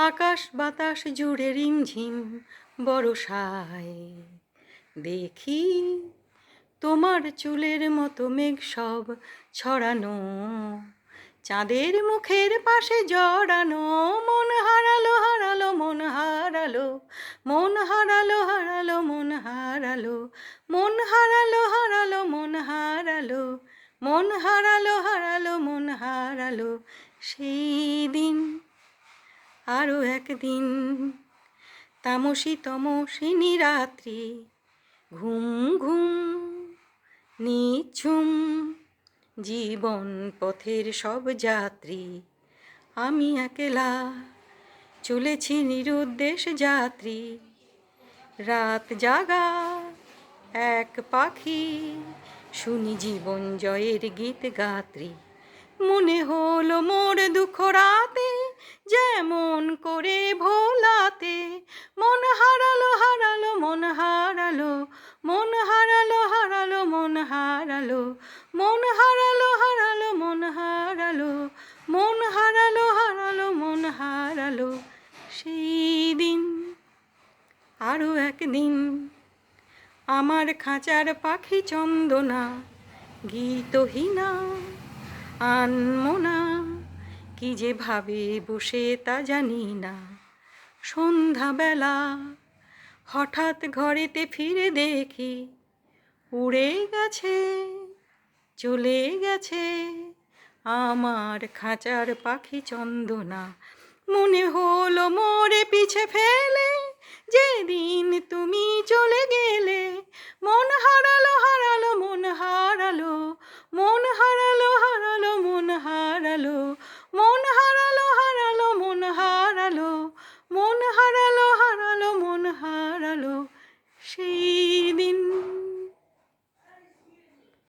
আকাশ বাতাস জুড়ে রিমঝিম বরষায় দেখি তোমার চুলের মতো মেঘ সব ছড়ানো, চাঁদের মুখের পাশে জড়ানো। মন হারালো হারালো মন হারালো, মন হারালো হারালো মন হারালো, মন হারালো হারালো মন হারালো, মন হারালো হারালো মন হারালো। সেই দিন আরো একদিন, তামসী তমসিনী রাত্রি, ঘুম ঘুম নিঝুম জীবন পথের সব যাত্রী। আমি একলা চলেছি নিরুদ্দেশ যাত্রী, রাত জাগা এক পাখি, শুনি জীবন জয়ের গীত গাত্রী। মনে হলো মোর দুঃখ রাতে যেমন করে ভোলাতে, মন হারালো হারালো মন হারালো, মন হারালো হারালো মন হারালো, মন হারালো হারালো মন হারালো, মন হারালো হারালো মন হারালো। সেই দিন আরো একদিন, আমার খাঁচার পাখি চন্দনা গীতহীনা আনমনা, কি যে ভাবে বসে তা জানি না। সন্ধ্যাবেলা হঠাৎ ঘরেতে ফিরে দেখি উড়ে গেছে চলে গেছে আমার খাঁচার পাখি চন্দনা। মনে হলো মোরে পিছে ফেলে যেদিন তুমি চলে গেলে,